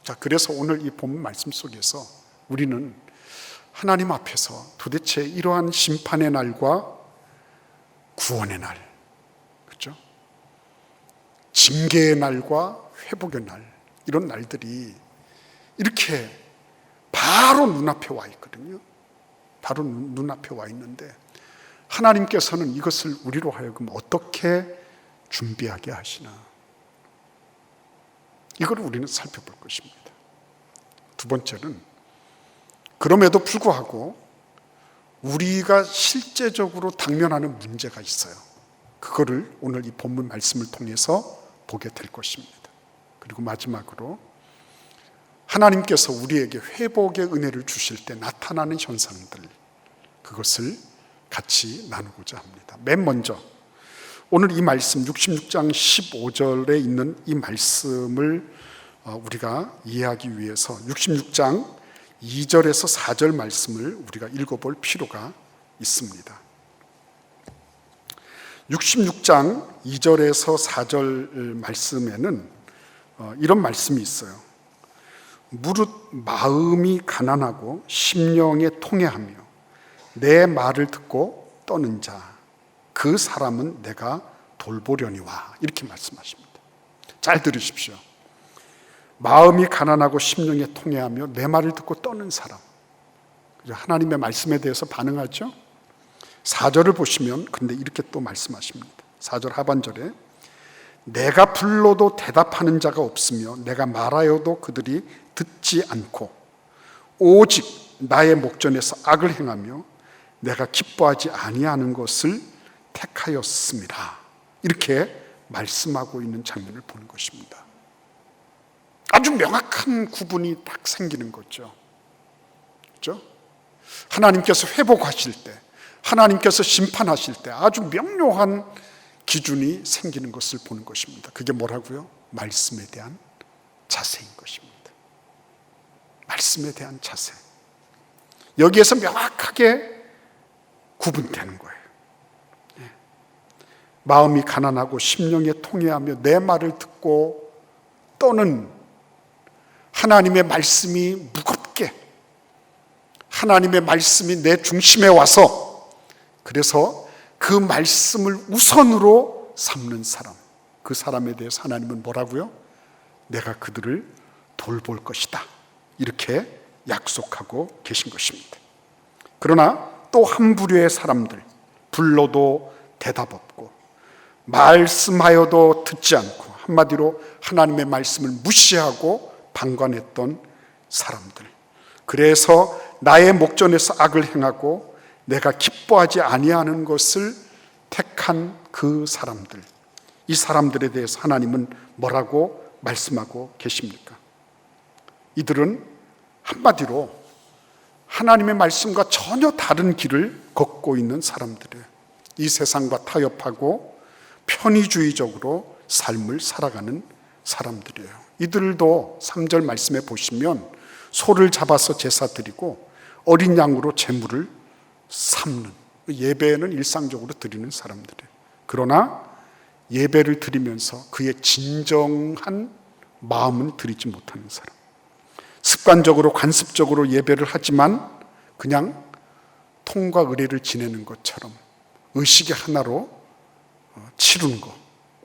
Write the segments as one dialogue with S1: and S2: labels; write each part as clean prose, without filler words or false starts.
S1: 자, 그래서 오늘 이 본문 말씀 속에서 우리는 하나님 앞에서 도대체 이러한 심판의 날과 구원의 날, 그렇죠? 징계의 날과 회복의 날, 이런 날들이 이렇게 바로 눈앞에 와 있거든요. 바로 눈앞에 와 있는데 하나님께서는 이것을 우리로 하여금 어떻게 준비하게 하시나, 이걸 우리는 살펴볼 것입니다. 두 번째는 그럼에도 불구하고 우리가 실제적으로 당면하는 문제가 있어요. 그거를 오늘 이 본문 말씀을 통해서 보게 될 것입니다. 그리고 마지막으로 하나님께서 우리에게 회복의 은혜를 주실 때 나타나는 현상들, 그것을 같이 나누고자 합니다. 맨 먼저 오늘 이 말씀 66장 15절에 있는 이 말씀을 우리가 이해하기 위해서 66장 2절에서 4절 말씀을 우리가 읽어볼 필요가 있습니다. 66장 2절에서 4절 말씀에는 이런 말씀이 있어요. 무릇 마음이 가난하고 심령에 통회하며 내 말을 듣고 떠는 자, 그 사람은 내가 돌보려니와, 이렇게 말씀하십니다. 잘 들으십시오. 마음이 가난하고 심령에 통회하며 내 말을 듣고 떠는 사람, 하나님의 말씀에 대해서 반응하죠. 4절을 보시면 근데 이렇게 또 말씀하십니다. 4절 하반절에 내가 불러도 대답하는 자가 없으며 내가 말하여도 그들이 듣지 않고 오직 나의 목전에서 악을 행하며 내가 기뻐하지 아니하는 것을 택하였습니다. 이렇게 말씀하고 있는 장면을 보는 것입니다. 아주 명확한 구분이 딱 생기는 거죠. 그렇죠? 하나님께서 회복하실 때, 하나님께서 심판하실 때 아주 명료한 기준이 생기는 것을 보는 것입니다. 그게 뭐라고요? 말씀에 대한 자세인 것입니다. 말씀에 대한 자세. 여기에서 명확하게 구분되는 거예요. 마음이 가난하고 심령에 통회하며 내 말을 듣고 떠는, 하나님의 말씀이 무겁게, 하나님의 말씀이 내 중심에 와서 그래서 그 말씀을 우선으로 삼는 사람, 그 사람에 대해서 하나님은 뭐라고요? 내가 그들을 돌볼 것이다, 이렇게 약속하고 계신 것입니다. 그러나 또 한 부류의 사람들, 불러도 대답 없고 말씀하여도 듣지 않고, 한마디로 하나님의 말씀을 무시하고 방관했던 사람들, 그래서 나의 목전에서 악을 행하고 내가 기뻐하지 아니하는 것을 택한 그 사람들, 이 사람들에 대해서 하나님은 뭐라고 말씀하고 계십니까? 이들은 한마디로 하나님의 말씀과 전혀 다른 길을 걷고 있는 사람들이에요. 이 세상과 타협하고 편의주의적으로 삶을 살아가는 사람들이에요. 이들도 3절 말씀에 보시면 소를 잡아서 제사 드리고 어린 양으로 제물을 삼는, 예배는 일상적으로 드리는 사람들이에요. 그러나 예배를 드리면서 그의 진정한 마음은 드리지 못하는 사람, 습관적으로 관습적으로 예배를 하지만 그냥 통과 의례를 지내는 것처럼 의식의 하나로 치르는 거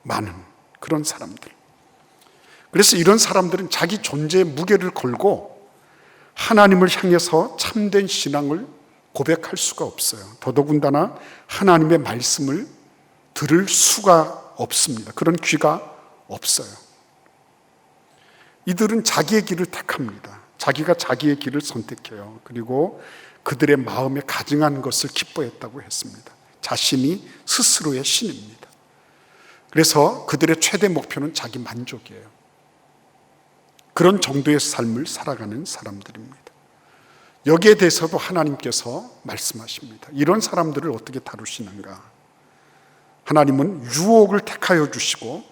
S1: 많은 그런 사람들. 그래서 이런 사람들은 자기 존재의 무게를 걸고 하나님을 향해서 참된 신앙을 고백할 수가 없어요. 더더군다나 하나님의 말씀을 들을 수가 없습니다. 그런 귀가 없어요. 이들은 자기의 길을 택합니다. 자기가 자기의 길을 선택해요. 그리고 그들의 마음에 가증한 것을 기뻐했다고 했습니다. 자신이 스스로의 신입니다. 그래서 그들의 최대 목표는 자기 만족이에요. 그런 정도의 삶을 살아가는 사람들입니다. 여기에 대해서도 하나님께서 말씀하십니다. 이런 사람들을 어떻게 다루시는가? 하나님은 유혹을 택하여 주시고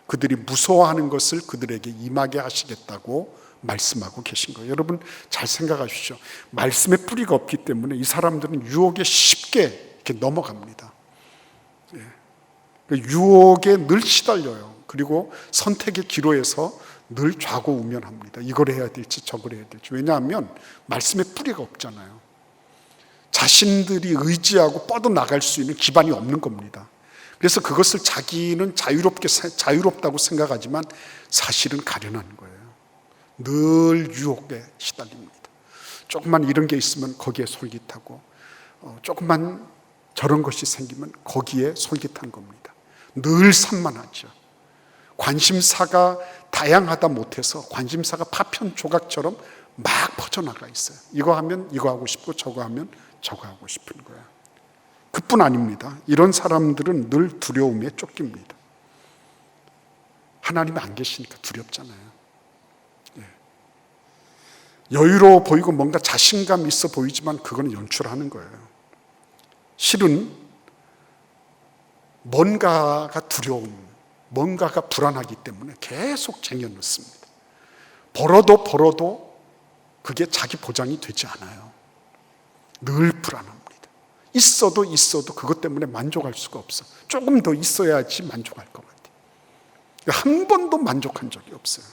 S1: 그들이 무서워하는 것을 그들에게 임하게 하시겠다고 말씀하고 계신 거예요. 여러분 잘 생각하십시오. 말씀에 뿌리가 없기 때문에 이 사람들은 유혹에 쉽게 이렇게 넘어갑니다. 유혹에 늘 시달려요. 그리고 선택의 기로에서 늘 좌고우면합니다. 이걸 해야 될지 저걸 해야 될지. 왜냐하면 말씀에 뿌리가 없잖아요. 자신들이 의지하고 뻗어나갈 수 있는 기반이 없는 겁니다. 그래서 그것을 자기는 자유롭다고 생각하지만 사실은 가련한 거예요. 늘 유혹에 시달립니다. 조금만 이런 게 있으면 거기에 솔깃하고, 조금만 저런 것이 생기면 거기에 솔깃한 겁니다. 늘 산만하죠. 관심사가 다양하다 못해서 관심사가 파편 조각처럼 막 퍼져나가 있어요. 이거 하면 이거 하고 싶고, 저거 하면 저거 하고 싶은 거예요. 그뿐 아닙니다. 이런 사람들은 늘 두려움에 쫓깁니다. 하나님이 안 계시니까 두렵잖아요. 여유로워 보이고 뭔가 자신감 있어 보이지만 그건 연출하는 거예요. 실은 뭔가가 두려움, 뭔가가 불안하기 때문에 계속 쟁여놓습니다. 벌어도 그게 자기 보장이 되지 않아요. 늘 불안합니다. 있어도 그것 때문에 만족할 수가 없어. 조금 더 있어야지 만족할 것 같아요. 한 번도 만족한 적이 없어요.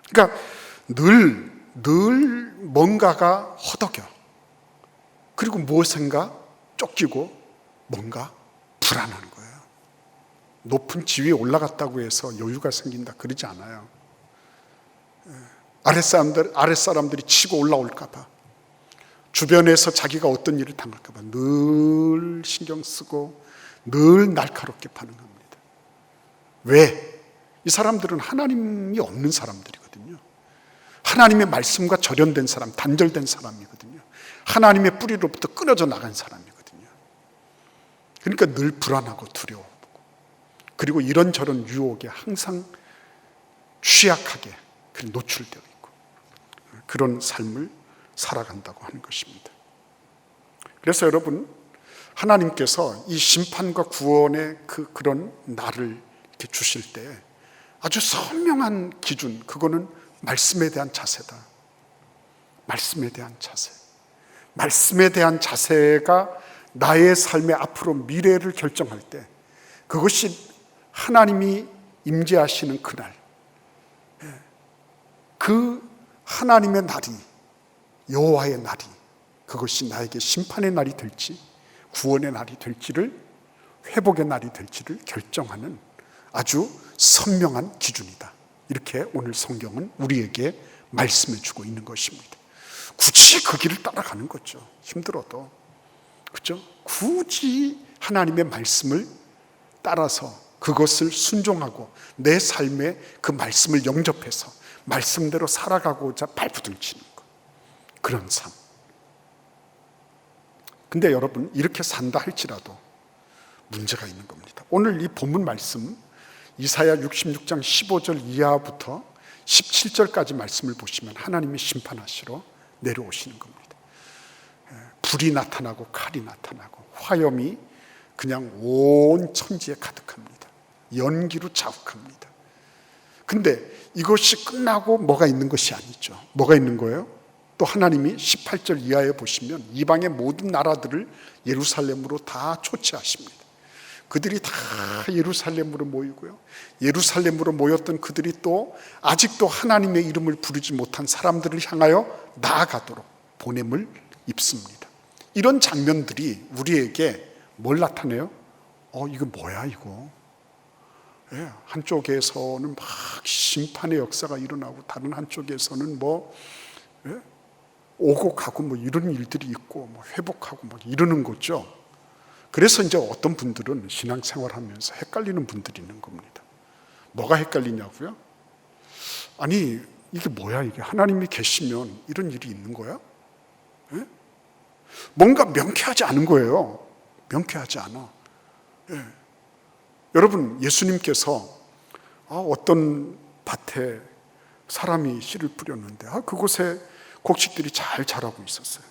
S1: 그러니까 늘 뭔가가 허덕여. 그리고 무엇인가 쫓기고 뭔가 불안한 거예요. 높은 지위에 올라갔다고 해서 여유가 생긴다 그러지 않아요. 아랫사람들이 치고 올라올까 봐, 주변에서 자기가 어떤 일을 당할까 봐 늘 신경 쓰고 늘 날카롭게 반응합니다. 왜? 이 사람들은 하나님이 없는 사람들이거든요. 하나님의 말씀과 절연된 사람, 단절된 사람이거든요. 하나님의 뿌리로부터 끊어져 나간 사람이거든요. 그러니까 늘 불안하고 두려워하고, 그리고 이런저런 유혹에 항상 취약하게 노출되어 있고, 그런 삶을 살아간다고 하는 것입니다. 그래서 여러분, 하나님께서 이 심판과 구원의 그런 날을 이렇게 주실 때 아주 선명한 기준, 그거는 말씀에 대한 자세다. 말씀에 대한 자세. 말씀에 대한 자세가 나의 삶의 앞으로 미래를 결정할 때, 그것이 하나님이 임재하시는 그날, 그 하나님의 날이, 여호와의 날이, 그것이 나에게 심판의 날이 될지 구원의 날이 될지를, 회복의 날이 될지를 결정하는 아주 선명한 기준이다. 이렇게 오늘 성경은 우리에게 말씀해 주고 있는 것입니다. 굳이 그 길을 따라가는 거죠. 힘들어도. 그렇죠? 굳이 하나님의 말씀을 따라서 그것을 순종하고 내 삶에 그 말씀을 영접해서 말씀대로 살아가고자 발부둥치는 것. 그런 삶. 근데 여러분, 이렇게 산다 할지라도 문제가 있는 겁니다. 오늘 이 본문 말씀, 이사야 66장 15절 이하부터 17절까지 말씀을 보시면 하나님이 심판하시러 내려오시는 겁니다. 불이 나타나고 칼이 나타나고 화염이 그냥 온 천지에 가득합니다. 연기로 자욱합니다. 근데 이것이 끝나고 뭐가 있는 것이 아니죠. 뭐가 있는 거예요? 또 하나님이 18절 이하에 보시면 이방의 모든 나라들을 예루살렘으로 다 초치하십니다. 그들이 다 예루살렘으로 모이고요, 예루살렘으로 모였던 그들이 또 아직도 하나님의 이름을 부르지 못한 사람들을 향하여 나아가도록 보냄을 입습니다. 이런 장면들이 우리에게 뭘 나타내요? 이거 뭐야 이거? 한쪽에서는 막 심판의 역사가 일어나고 다른 한쪽에서는 오고 가고 이런 일들이 있고 회복하고 이러는 거죠. 그래서 이제 어떤 분들은 신앙생활하면서 헷갈리는 분들이 있는 겁니다. 뭐가 헷갈리냐고요? 아니, 이게 뭐야 이게? 하나님이 계시면 이런 일이 있는 거야? 뭔가 명쾌하지 않은 거예요. 명쾌하지 않아. 여러분, 예수님께서 어떤 밭에 사람이 씨를 뿌렸는데 그곳에 곡식들이 잘 자라고 있었어요.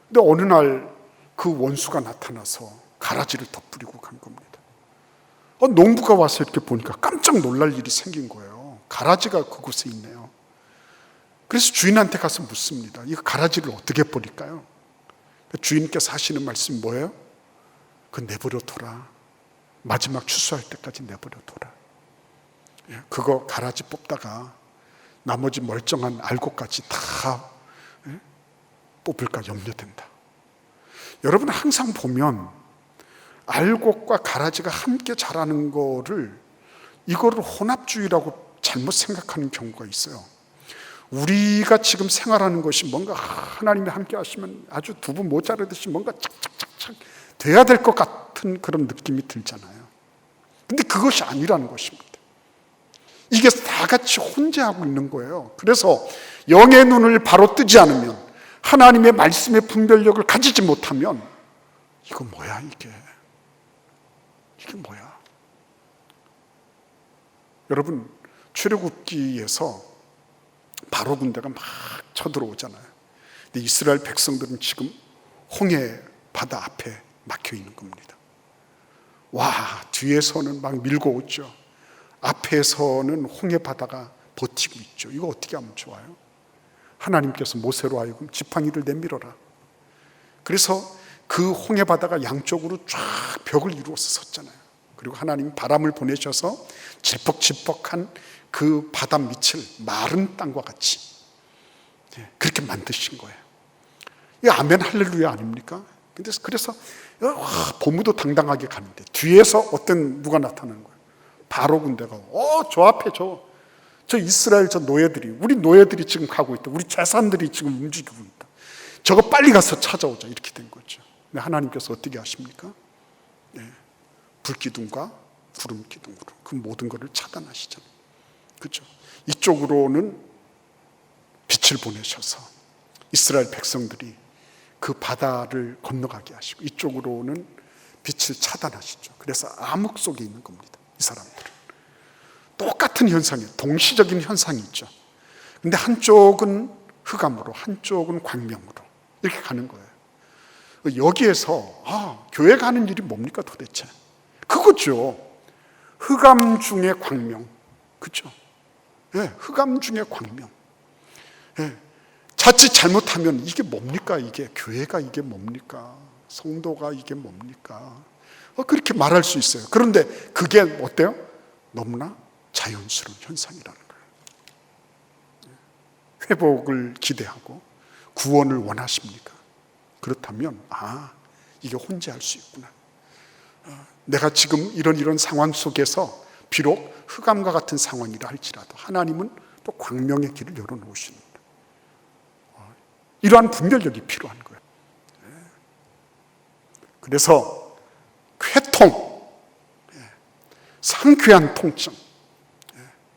S1: 근데 어느 날 그 원수가 나타나서 가라지를 덧뿌리고 간 겁니다. 농부가 와서 이렇게 보니까 깜짝 놀랄 일이 생긴 거예요. 가라지가 그곳에 있네요. 그래서 주인한테 가서 묻습니다. 이 가라지를 어떻게 버릴까요? 주인께서 하시는 말씀이 뭐예요? 내버려 둬라. 마지막 추수할 때까지 내버려둬라. 그거 가라지 뽑다가 나머지 멀쩡한 알곡까지 다 뽑을까 염려된다. 여러분 항상 보면 알곡과 가라지가 함께 자라는 거를 이거를 혼합주의라고 잘못 생각하는 경우가 있어요. 우리가 지금 생활하는 것이 뭔가 하나님이 함께 하시면 아주 두부 모자르듯이 뭔가 착착착착 돼야 될 것 같은 그런 느낌이 들잖아요. 근데 그것이 아니라는 것입니다. 이게 다 같이 혼재하고 있는 거예요. 그래서 영의 눈을 바로 뜨지 않으면, 하나님의 말씀의 분별력을 가지지 못하면 이거 뭐야 이게 뭐야. 여러분 출애굽기에서 바로 군대가 막 쳐들어오잖아요. 근데 이스라엘 백성들은 지금 홍해 바다 앞에 막혀 있는 겁니다. 와, 뒤에서는 막 밀고 오죠. 앞에서는 홍해 바다가 버티고 있죠. 이거 어떻게 하면 좋아요? 하나님께서 모세로 하여금 지팡이를 내밀어라. 그래서 그 홍해 바다가 양쪽으로 쫙 벽을 이루어서 섰잖아요. 그리고 하나님 바람을 보내셔서 질퍽질퍽한 그 바다 밑을 마른 땅과 같이 그렇게 만드신 거예요. 이 아멘 할렐루야 아닙니까? 그래서 보무도 당당하게 가는데 뒤에서 어떤 누가 나타나는 거예요. 바로 군대가 저 앞에 저 이스라엘 저 노예들이, 우리 노예들이 지금 가고 있다. 우리 재산들이 지금 움직이고 있다. 저거 빨리 가서 찾아오자. 이렇게 된 거죠. 근데 하나님께서 어떻게 하십니까? 불기둥과 구름기둥으로 그 모든 것을 차단하시잖아요. 그렇죠? 이쪽으로는 빛을 보내셔서 이스라엘 백성들이 그 바다를 건너가게 하시고, 이쪽으로는 빛을 차단하시죠. 그래서 암흑 속에 있는 겁니다. 이 사람들은 똑같은 현상이에요. 동시적인 현상이 있죠. 근데 한쪽은 흑암으로, 한쪽은 광명으로 이렇게 가는 거예요. 여기에서 교회 가는 일이 뭡니까 도대체? 그거죠. 흑암 중에 광명. 그렇죠? 흑암 중에 광명. 자칫 잘못하면 이게 뭡니까? 이게 교회가 이게 뭡니까? 성도가 이게 뭡니까? 그렇게 말할 수 있어요. 그런데 그게 어때요? 너무나 자연스러운 현상이라는 거예요. 회복을 기대하고 구원을 원하십니까? 그렇다면 이게 혼재할 수 있구나. 내가 지금 이런 상황 속에서 비록 흑암과 같은 상황이라 할지라도 하나님은 또 광명의 길을 열어놓으십니다. 이러한 분별력이 필요한 거예요. 그래서 회통, 상쾌한 통증,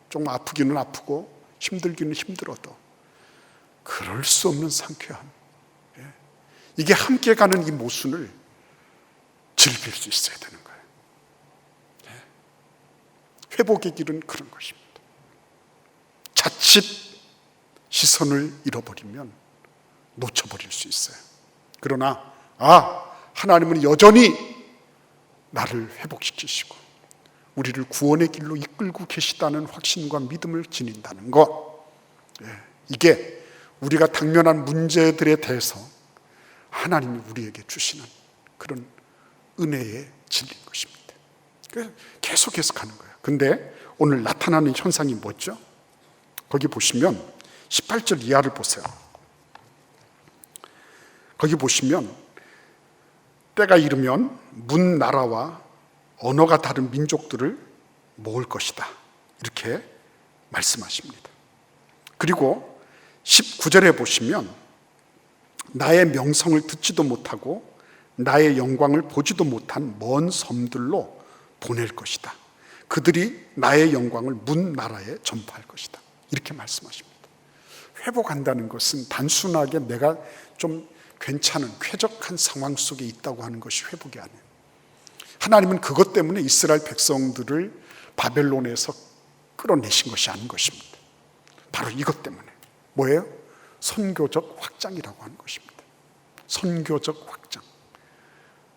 S1: 좀 아프기는 아프고 힘들기는 힘들어도 그럴 수 없는 상쾌함, 이게 함께 가는 이 모순을 즐길 수 있어야 되는 거예요. 회복의 길은 그런 것입니다. 자칫 시선을 잃어버리면 놓쳐버릴 수 있어요. 그러나 하나님은 여전히 나를 회복시키시고 우리를 구원의 길로 이끌고 계시다는 확신과 믿음을 지닌다는 것, 이게 우리가 당면한 문제들에 대해서 하나님이 우리에게 주시는 그런 은혜의 진리인 것입니다. 그래서 계속해서 가는 거예요. 근데 오늘 나타나는 현상이 뭐죠? 거기 보시면 18절 이하를 보세요. 거기 보시면 때가 이르면 문 나라와 언어가 다른 민족들을 모을 것이다, 이렇게 말씀하십니다. 그리고 19절에 보시면 나의 명성을 듣지도 못하고 나의 영광을 보지도 못한 먼 섬들로 보낼 것이다. 그들이 나의 영광을 문 나라에 전파할 것이다, 이렇게 말씀하십니다. 회복한다는 것은 단순하게 내가 좀 괜찮은 쾌적한 상황 속에 있다고 하는 것이 회복이 아니에요. 하나님은 그것 때문에 이스라엘 백성들을 바벨론에서 끌어내신 것이 아닌 것입니다. 바로 이것 때문에. 뭐예요? 선교적 확장이라고 하는 것입니다. 선교적 확장.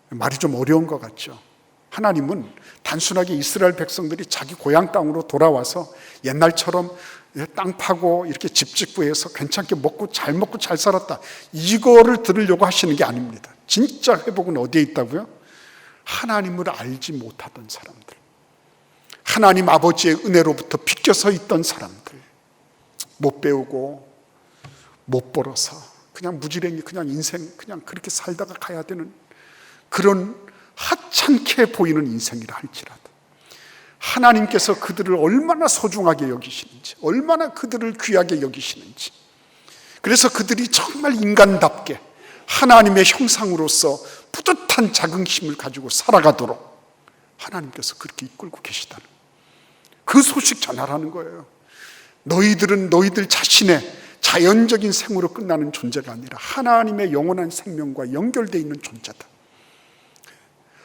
S1: 말이 좀 어려운 것 같죠? 하나님은 단순하게 이스라엘 백성들이 자기 고향 땅으로 돌아와서 옛날처럼 땅 파고 이렇게 집 짓고 해서 괜찮게 먹고 잘 살았다, 이거를 들으려고 하시는 게 아닙니다. 진짜 회복은 어디에 있다고요? 하나님을 알지 못하던 사람들, 하나님 아버지의 은혜로부터 비껴서 있던 사람들, 못 배우고 못 벌어서 그냥 무지랭이, 그냥 인생 그냥 그렇게 살다가 가야 되는 그런 하찮게 보이는 인생이라 할지라도 하나님께서 그들을 얼마나 소중하게 여기시는지, 얼마나 그들을 귀하게 여기시는지, 그래서 그들이 정말 인간답게 하나님의 형상으로서 뿌듯한 자긍심을 가지고 살아가도록 하나님께서 그렇게 이끌고 계시다는 그 소식 전하라는 거예요. 너희들은 너희들 자신의 자연적인 생으로 끝나는 존재가 아니라 하나님의 영원한 생명과 연결되어 있는 존재다.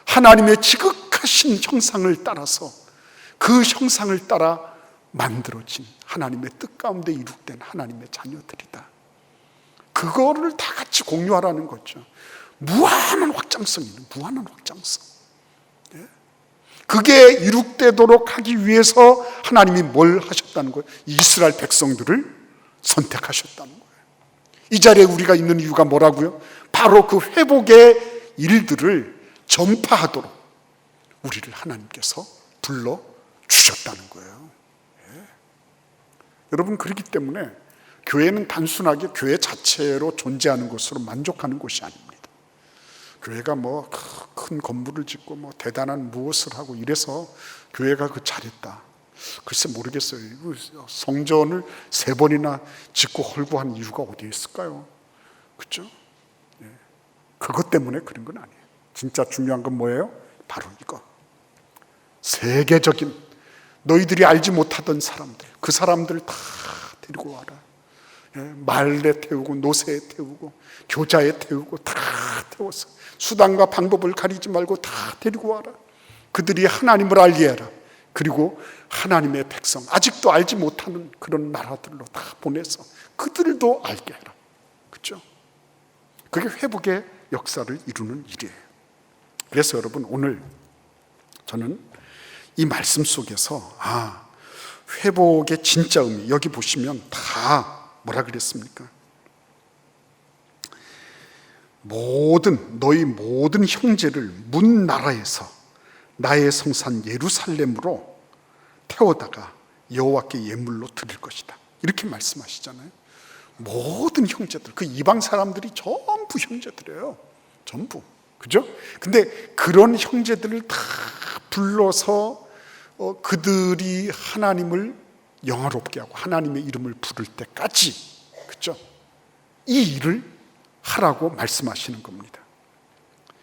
S1: 하나님의 지극하신 형상을 따라서 그 형상을 따라 만들어진 하나님의 뜻 가운데 이룩된 하나님의 자녀들이다. 그거를 다 같이 공유하라는 거죠. 무한한 확장성이 있는, 무한한 확장성. 그게 이룩되도록 하기 위해서 하나님이 뭘 하셨다는 거예요? 이스라엘 백성들을 선택하셨다는 거예요. 이 자리에 우리가 있는 이유가 뭐라고요? 바로 그 회복의 일들을 전파하도록 우리를 하나님께서 불러주셨다는 거예요. 여러분, 그렇기 때문에 교회는 단순하게 교회 자체로 존재하는 것으로 만족하는 곳이 아닙니다. 교회가 뭐 큰 건물을 짓고 뭐 대단한 무엇을 하고 이래서 교회가 그 잘했다, 글쎄 모르겠어요. 성전을 3번이나 짓고 헐고 한 이유가 어디에 있을까요? 그렇죠? 그것 때문에 그런 건 아니에요. 진짜 중요한 건 뭐예요? 바로 이거, 세계적인 너희들이 알지 못하던 사람들, 그 사람들을 다 데리고 와라. 말에 태우고 노새에 태우고 교자에 태우고 다 태워서 수단과 방법을 가리지 말고 다 데리고 와라. 그들이 하나님을 알게 해라. 그리고 하나님의 백성, 아직도 알지 못하는 그런 나라들로 다 보내서 그들도 알게 해라. 그렇죠? 그게 회복의 역사를 이루는 일이에요. 그래서 여러분, 오늘 저는 이 말씀 속에서 회복의 진짜 의미, 여기 보시면 다 뭐라 그랬습니까? 너희 모든 형제를 문 나라에서 나의 성산 예루살렘으로 태워다가 여호와께 예물로 드릴 것이다, 이렇게 말씀하시잖아요. 모든 형제들, 그 이방 사람들이 전부 형제들이에요. 전부. 그죠? 근데 그런 형제들을 다 불러서 그들이 하나님을 영화롭게 하고 하나님의 이름을 부를 때까지, 그죠? 이 일을 하라고 말씀하시는 겁니다.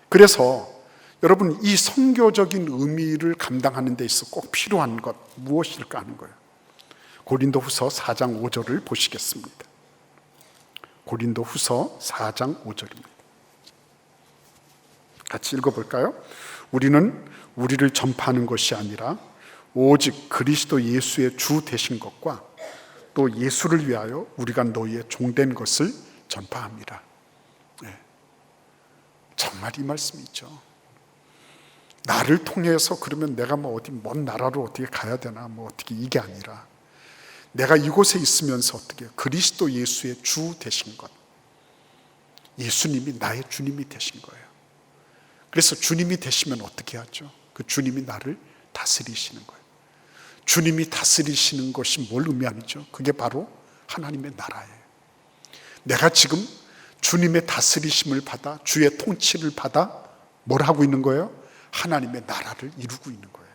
S1: 그래서 여러분, 이 선교적인 의미를 감당하는 데 있어 꼭 필요한 것 무엇일까 하는 거예요. 고린도후서 4장 5절을 보시겠습니다. 고린도후서 4장 5절입니다. 같이 읽어볼까요? 우리는 우리를 전파하는 것이 아니라 오직 그리스도 예수의 주 되신 것과 또 예수를 위하여 우리가 너희의 종된 것을 전파합니다. 정말 이 말씀이죠. 나를 통해서 그러면 내가 뭐 어디 먼 나라로 어떻게 가야 되나, 뭐 어떻게, 이게 아니라 내가 이곳에 있으면서 어떻게 그리스도 예수의 주 되신 것, 예수님이 나의 주님이 되신 거예요. 그래서 주님이 되시면 어떻게 하죠? 그 주님이 나를 다스리시는 거예요. 주님이 다스리시는 것이 뭘 의미하죠? 그게 바로 하나님의 나라예요. 내가 지금 주님의 다스리심을 받아, 주의 통치를 받아 뭘 하고 있는 거예요? 하나님의 나라를 이루고 있는 거예요.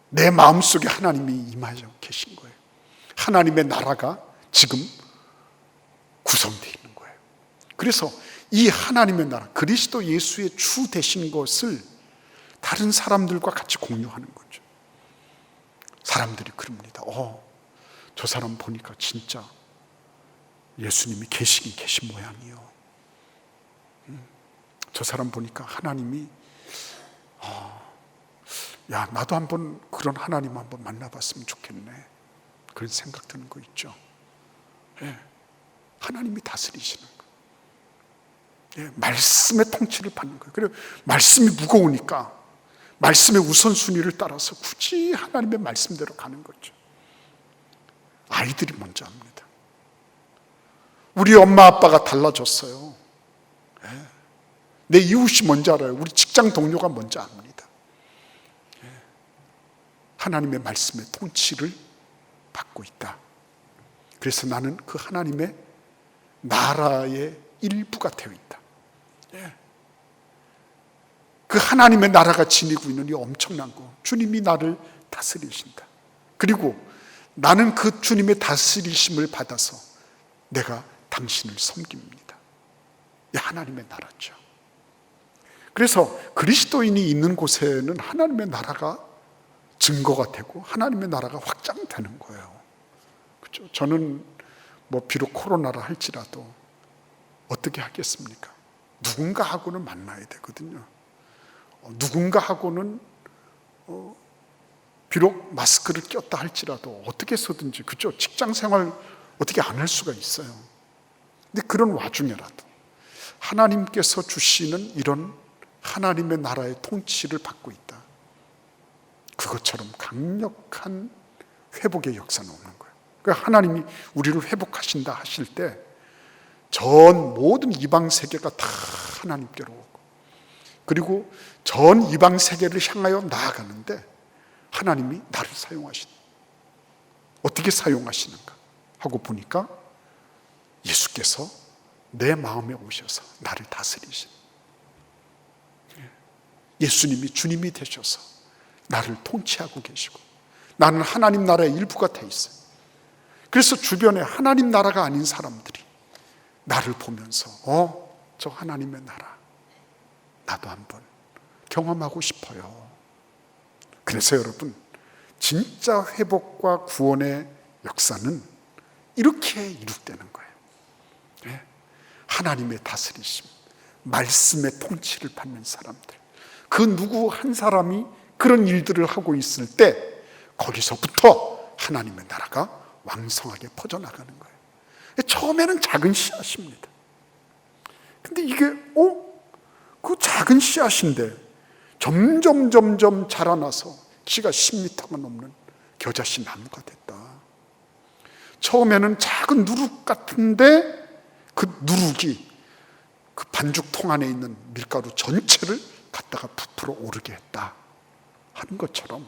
S1: 내 마음속에 하나님이 임하여 계신 거예요. 하나님의 나라가 지금 구성되어 있는 거예요. 그래서 이 하나님의 나라, 그리스도 예수의 주 되신 것을 다른 사람들과 같이 공유하는 거죠. 사람들이 그럽니다. 저 사람 보니까 진짜 예수님이 계시긴 계신 모양이요. 저 사람 보니까 하나님이 야, 나도 한번 그런 하나님 한번 만나봤으면 좋겠네, 그런 생각 드는 거 있죠. 하나님이 다스리시는 거예요. 말씀의 통치를 받는 거예요. 그리고 말씀이 무거우니까 말씀의 우선순위를 따라서 굳이 하나님의 말씀대로 가는 거죠. 아이들이 먼저 합니다. 우리 엄마 아빠가 달라졌어요. 내 이웃이 뭔지 알아요. 우리 직장 동료가 뭔지 압니다. 하나님의 말씀의 통치를 받고 있다. 그래서 나는 그 하나님의 나라의 일부가 되어 있다. 그 하나님의 나라가 지니고 있는 이 엄청난 거, 주님이 나를 다스리신다. 그리고 나는 그 주님의 다스리심을 받아서 내가 당신을 섬깁니다. 이 하나님의 나라죠. 그래서 그리스도인이 있는 곳에는 하나님의 나라가 증거가 되고 하나님의 나라가 확장되는 거예요. 그렇죠? 저는 비록 코로나라 할지라도 어떻게 하겠습니까? 누군가하고는 만나야 되거든요. 누군가하고는 비록 마스크를 꼈다 할지라도 어떻게 해서든지, 그죠? 직장 생활 어떻게 안 할 수가 있어요. 근데 그런 와중에라도 하나님께서 주시는 이런 하나님의 나라의 통치를 받고 있다. 그것처럼 강력한 회복의 역사는 없는 거예요. 그러니까 하나님이 우리를 회복하신다 하실 때 전 모든 이방 세계가 다 하나님께로 오고, 그리고 전 이방 세계를 향하여 나아가는데 하나님이 나를 사용하신다. 어떻게 사용하시는가 하고 보니까 예수께서 내 마음에 오셔서 나를 다스리신, 예수님이 주님이 되셔서 나를 통치하고 계시고 나는 하나님 나라의 일부가 돼 있어요. 그래서 주변에 하나님 나라가 아닌 사람들이 나를 보면서 저 하나님의 나라 나도 한번 경험하고 싶어요. 그래서 여러분, 진짜 회복과 구원의 역사는 이렇게 이룩되는 거예요. 하나님의 다스리심, 말씀의 통치를 받는 사람들, 그 누구 한 사람이 그런 일들을 하고 있을 때 거기서부터 하나님의 나라가 왕성하게 퍼져나가는 거예요. 처음에는 작은 씨앗입니다. 근데 이게 그 작은 씨앗인데 점점 자라나서 키가 10m가 넘는 겨자씨 나무가 됐다. 처음에는 작은 누룩 같은데 그 누룩이 그 반죽통 안에 있는 밀가루 전체를 갖다가 부풀어 오르게 했다 하는 것처럼,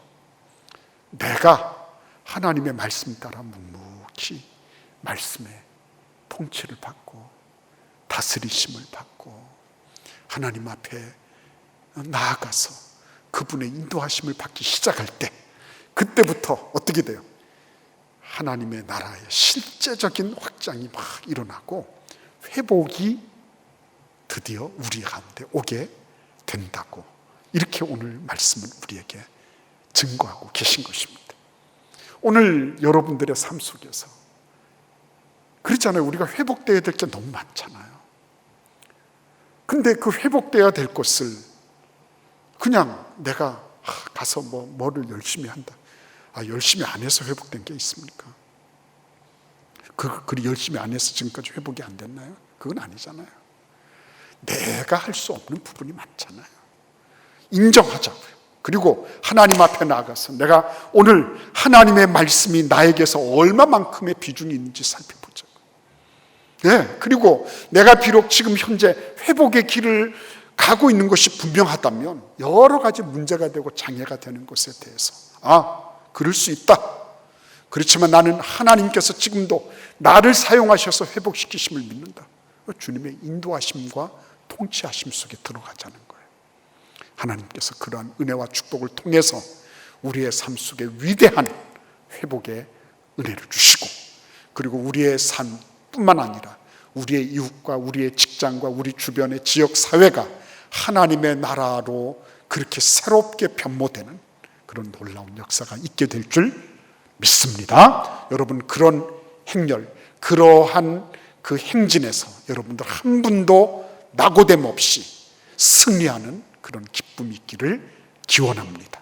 S1: 내가 하나님의 말씀 따라 묵묵히 말씀의 통치를 받고 다스리심을 받고 하나님 앞에 나아가서 그분의 인도하심을 받기 시작할 때, 그때부터 어떻게 돼요? 하나님의 나라의 실제적인 확장이 막 일어나고 회복이 드디어 우리 가운데 오게 된다고, 이렇게 오늘 말씀은 우리에게 증거하고 계신 것입니다. 오늘 여러분들의 삶 속에서 그렇잖아요. 우리가 회복되어야 될 게 너무 많잖아요. 근데 그 회복되어야 될 것을 그냥 내가 가서 뭐를 열심히 한다. 열심히 안 해서 회복된 게 있습니까? 그리 열심히 안 해서 지금까지 회복이 안 됐나요? 그건 아니잖아요. 내가 할 수 없는 부분이 많잖아요. 인정하자고요. 그리고 하나님 앞에 나가서 내가 오늘 하나님의 말씀이 나에게서 얼마만큼의 비중이 있는지 살펴보자고요. 그리고 내가 비록 지금 현재 회복의 길을 가고 있는 것이 분명하다면 여러 가지 문제가 되고 장애가 되는 것에 대해서 그럴 수 있다. 그렇지만 나는 하나님께서 지금도 나를 사용하셔서 회복시키심을 믿는다. 주님의 인도하심과 통치하심 속에 들어가자는 거예요. 하나님께서 그러한 은혜와 축복을 통해서 우리의 삶 속에 위대한 회복의 은혜를 주시고, 그리고 우리의 삶뿐만 아니라 우리의 이웃과 우리의 직장과 우리 주변의 지역 사회가 하나님의 나라로 그렇게 새롭게 변모되는 그런 놀라운 역사가 있게 될 줄 믿습니다. 여러분, 그런 행렬, 그러한 그 행진에서 여러분들 한 분도 낙오됨 없이 승리하는 그런 기쁨이 있기를 기원합니다.